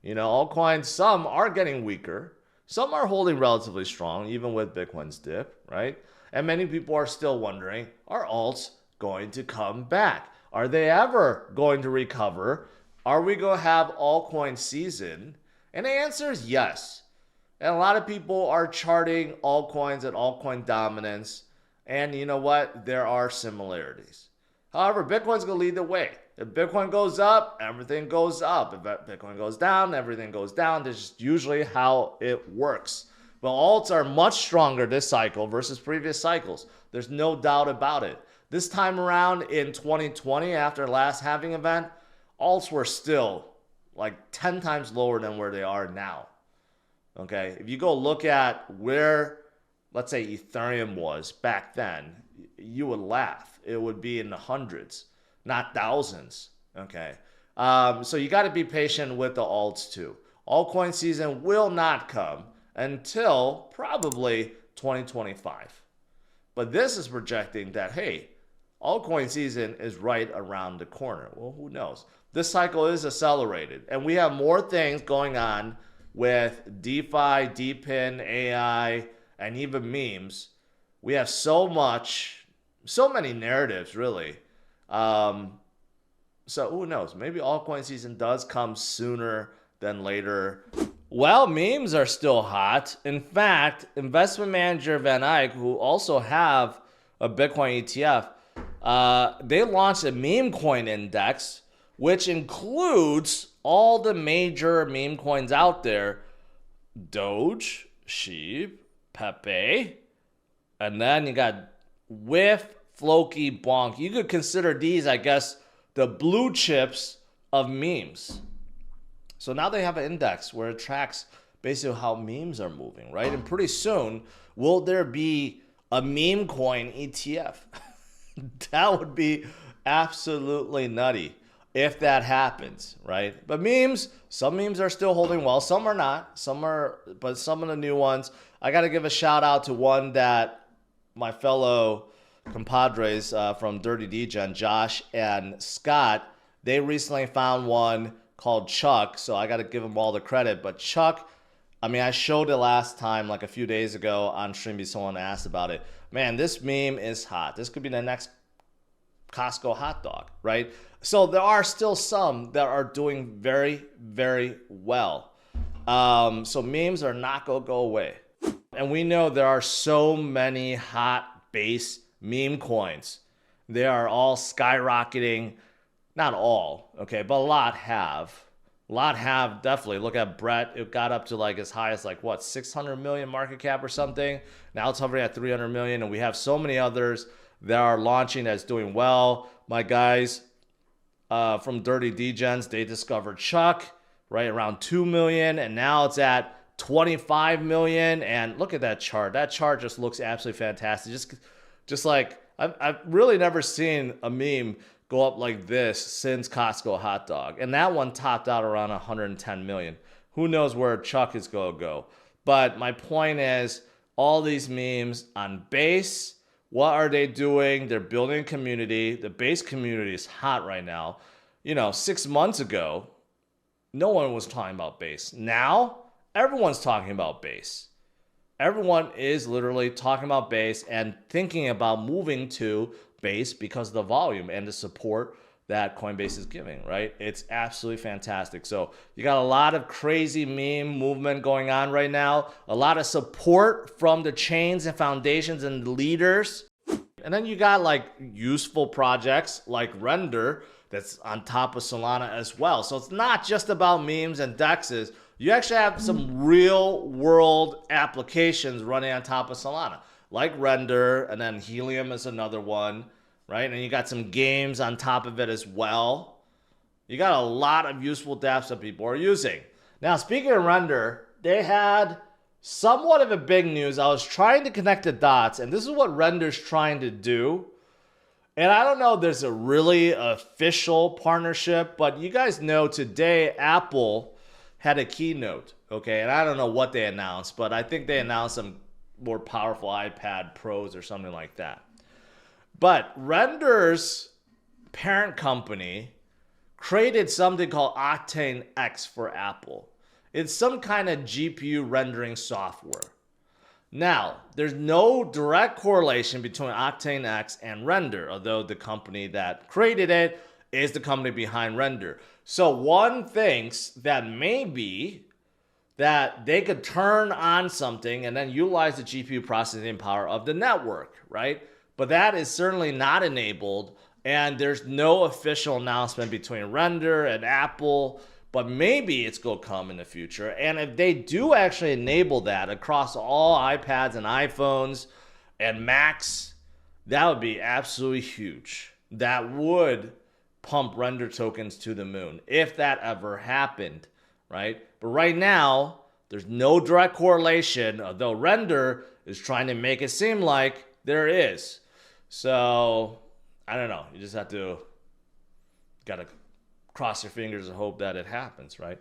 You know, altcoins, some are getting weaker. Some are holding relatively strong, even with Bitcoin's dip, right? And many people are still wondering, are alts going to come back? Are they ever going to recover? Are we going to have altcoin season? And the answer is yes. And a lot of people are charting altcoins at Altcoin Dominance. And you know what? There are similarities. However, Bitcoin's going to lead the way. If Bitcoin goes up, everything goes up. If Bitcoin goes down, everything goes down. This is usually how it works. But alts are much stronger this cycle versus previous cycles. There's no doubt about it. This time around in 2020, after the last halving event, alts were still like 10 times lower than where they are now. Okay, if you go look at where, let's say, Ethereum was back then, you would laugh. It would be in the hundreds, not thousands. Okay, so you got to be patient with the alts too. Altcoin season will not come until probably 2025. But this is projecting that, hey, altcoin season is right around the corner. Well, who knows? This cycle is accelerated, and we have more things going on with DeFi, DePIN, AI, and even memes. We have so many narratives, really. So who knows? Maybe altcoin season does come sooner than later. Well, memes are still hot. In fact, investment manager Van Eyck, who also have a Bitcoin ETF, they launched a Memecoin index, which includes all the major meme coins out there: Doge, Sheep, Pepe, and then you got Whiff, Floki, Bonk. You could consider these, I guess, the blue chips of memes. So now they have an index where it tracks basically how memes are moving, right? And pretty soon, will there be a meme coin ETF? That would be absolutely nutty if that happens, right? But memes, some memes are still holding well, some are not. But some of the new ones, I got to give a shout out to one that my fellow compadres from Dirty Degen, Josh and Scott, they recently found one called Chuck, so I got to give them all the credit. But Chuck, I mean, I showed it last time, like a few days ago on stream because someone asked about it. Man, this meme is hot. This could be the next Costco hot dog, right? So there are still some that are doing very, very well. So memes are not going to go away. And we know there are so many hot base meme coins. They are all skyrocketing. Not all, okay, but a lot have. A lot have definitely. Look at Brett. It got up to like as high as like what, 600 million market cap or something. Now it's hovering at 300 million, and we have so many others that are launching that's doing well. My guys from Dirty Degens, they discovered Chuck right around 2 million, and now it's at 25 million. And look at that chart. That chart just looks absolutely fantastic. Just like I've really never seen a meme go up like this since Costco hot dog. And that one topped out around 110 million. Who knows where Chuck is going to go. But my point is, all these memes on base, what are they doing? They're building a community. The base community is hot right now. You know, 6 months ago, no one was talking about base. Now, everyone's talking about base. Everyone is literally talking about base and thinking about moving to base because of the volume and the support that Coinbase is giving, right? It's absolutely fantastic. So you got a lot of crazy meme movement going on right now, a lot of support from the chains and foundations and leaders. And then you got like useful projects like Render that's on top of Solana as well. So it's not just about memes and dexes. You actually have some real world applications running on top of Solana, like Render, and then Helium is another one, right? And you got some games on top of it as well. You got a lot of useful dApps that people are using. Now, speaking of Render, they had somewhat of a big news. I was trying to connect the dots, and this is what Render's trying to do. And I don't know if there's a really official partnership, but you guys know today Apple had a keynote, okay? And I don't know what they announced, but I think they announced some more powerful iPad Pros or something like that. But Render's parent company created something called Octane X for Apple. It's some kind of GPU rendering software. Now, there's no direct correlation between Octane X and Render, although the company that created it is the company behind Render. So one thinks that maybe that they could turn on something and then utilize the GPU processing power of the network, right? But that is certainly not enabled, and there's no official announcement between Render and Apple, but maybe it's going to come in the future. And if they do actually enable that across all iPads and iPhones and Macs, that would be absolutely huge. That would pump Render tokens to the moon if that ever happened, right? But right now, there's no direct correlation, although Render is trying to make it seem like there is. So, I don't know. You just have to, gotta cross your fingers and hope that it happens, right?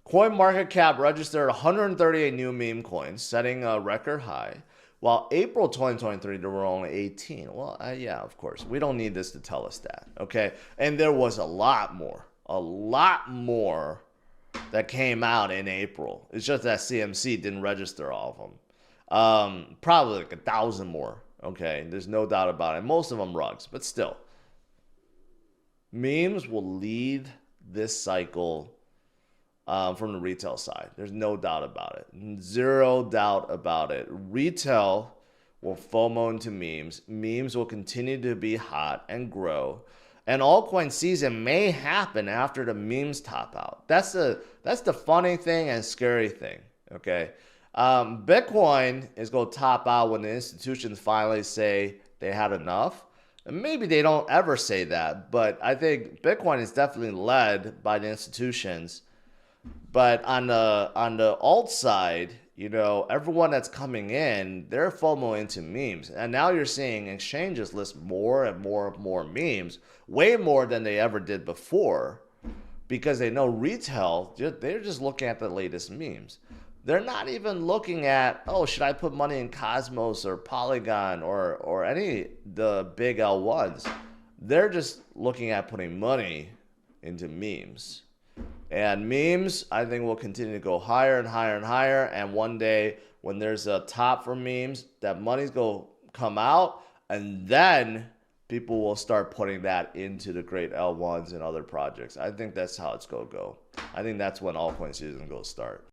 CoinMarketCap registered 138 new meme coins, setting a record high. While April 2023, there were only 18. Well, yeah, of course. We don't need this to tell us that, okay? And there was a lot more that came out in April. It's just that CMC didn't register all of them. Probably like 1,000 more, okay? There's no doubt about it. Most of them rugs, but still. Memes will lead this cycle from the retail side. There's no doubt about it. Zero doubt about it. Retail will FOMO into memes. Memes will continue to be hot and grow. And altcoin season may happen after the memes top out. That's the funny thing and scary thing, okay? Bitcoin is going to top out when the institutions finally say they had enough. And maybe they don't ever say that, but I think Bitcoin is definitely led by the institutions. But on the alt side, you know, everyone that's coming in, they're FOMO into memes. And now you're seeing exchanges list more and more memes, way more than they ever did before, because they know retail, they're just looking at the latest memes. They're not even looking at, oh, should I put money in Cosmos or Polygon or any the big L1s. They're just looking at putting money into memes. And memes, I think, will continue to go higher and higher and higher. And one day, when there's a top for memes, that money's going to come out. And then people will start putting that into the great L1s and other projects. I think that's how it's going to go. I think that's when altcoin season is going to start.